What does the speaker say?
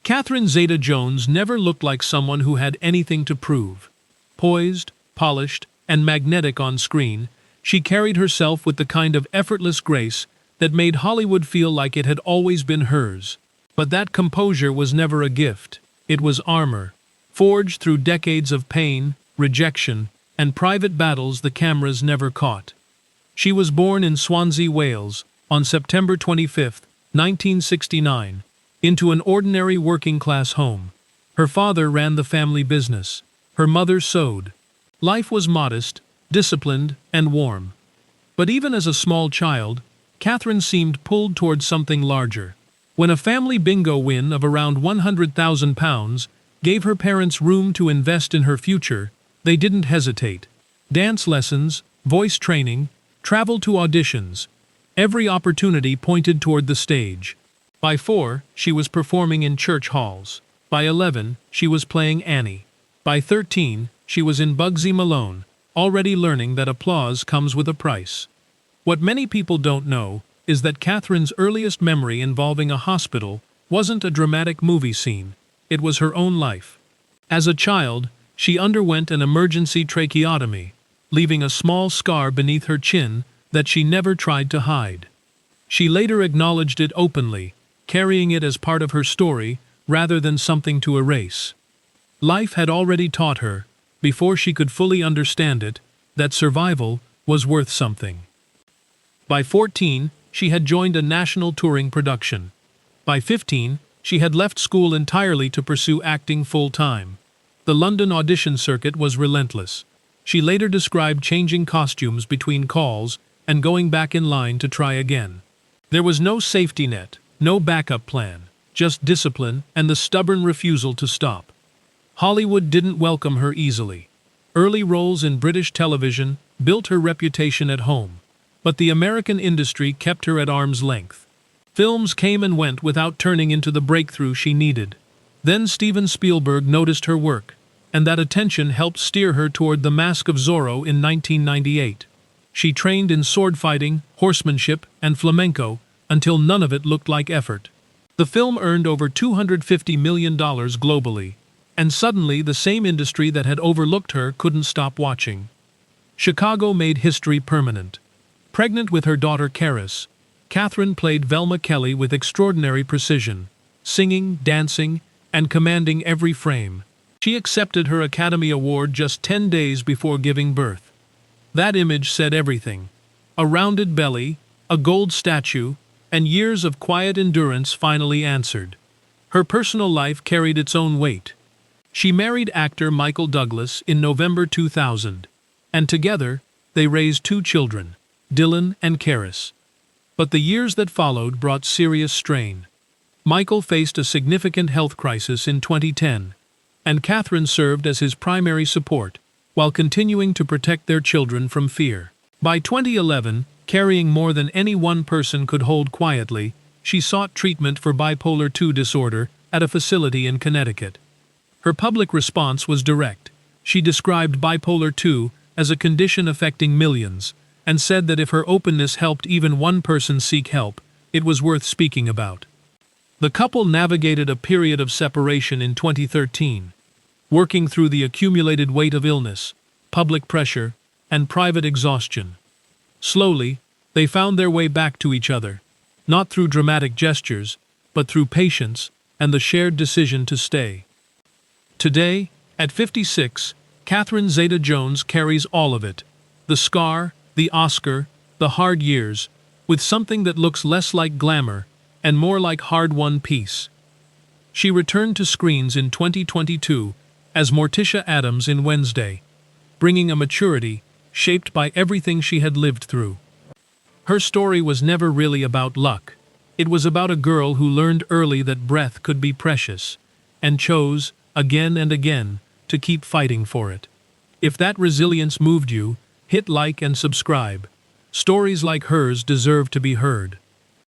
Catherine Zeta-Jones never looked like someone who had anything to prove. Poised, polished, and magnetic on screen, she carried herself with the kind of effortless grace that made Hollywood feel like it had always been hers. But that composure was never a gift. It was armor, forged through decades of pain, rejection, and private battles the cameras never caught. She was born in Swansea, Wales, on September 25, 1969, into an ordinary working-class home. Her father ran the family business. Her mother sewed. Life was modest, disciplined, and warm. But even as a small child, Catherine seemed pulled towards something larger. When a family bingo win of around £100,000 gave her parents room to invest in her future, they didn't hesitate. Dance lessons, voice training, travel to auditions. Every opportunity pointed toward the stage. By 4, she was performing in church halls. By 11, she was playing Annie. By 13, she was in Bugsy Malone, already learning that applause comes with a price. What many people don't know is that Catherine's earliest memory involving a hospital wasn't a dramatic movie scene. It was her own life. As a child, she underwent an emergency tracheotomy, leaving a small scar beneath her chin that she never tried to hide. She later acknowledged it openly, carrying it as part of her story rather than something to erase. Life had already taught her, before she could fully understand it, that survival was worth something. By 14, she had joined a national touring production. By 15, she had left school entirely to pursue acting full-time. The London audition circuit was relentless. She later described changing costumes between calls and going back in line to try again. There was no safety net, no backup plan, just discipline and the stubborn refusal to stop. Hollywood didn't welcome her easily. Early roles in British television built her reputation at home, but the American industry kept her at arm's length. Films came and went without turning into the breakthrough she needed. Then Steven Spielberg noticed her work, and that attention helped steer her toward The Mask of Zorro in 1998. She trained in sword fighting, horsemanship, and flamenco until none of it looked like effort. The film earned over $250 million globally, and suddenly the same industry that had overlooked her couldn't stop watching. Chicago made history permanent. Pregnant with her daughter Karis, Catherine played Velma Kelly with extraordinary precision, singing, dancing, and commanding every frame. She accepted her Academy Award just 10 days before giving birth. That image said everything. A rounded belly, a gold statue, and years of quiet endurance finally answered. Her personal life carried its own weight. She married actor Michael Douglas in November 2000, and together they raised 2 children, Dylan and Karis. But the years that followed brought serious strain. Michael faced a significant health crisis in 2010, and Catherine served as his primary support, while continuing to protect their children from fear. By 2011, carrying more than any one person could hold quietly, she sought treatment for bipolar II disorder at a facility in Connecticut. Her public response was direct. She described bipolar II as a condition affecting millions, and said that if her openness helped even one person seek help, it was worth speaking about. The couple navigated a period of separation in 2013, working through the accumulated weight of illness, public pressure, and private exhaustion. Slowly, they found their way back to each other, not through dramatic gestures, but through patience and the shared decision to stay. Today, at 56, Catherine Zeta-Jones carries all of it: the scar, the Oscar, the hard years, with something that looks less like glamour and more like hard-won peace. She returned to screens in 2022 as Morticia Addams in Wednesday, bringing a maturity shaped by everything she had lived through. Her story was never really about luck. It was about a girl who learned early that breath could be precious, and chose, again and again, to keep fighting for it. If that resilience moved you, hit like and subscribe. Stories like hers deserve to be heard.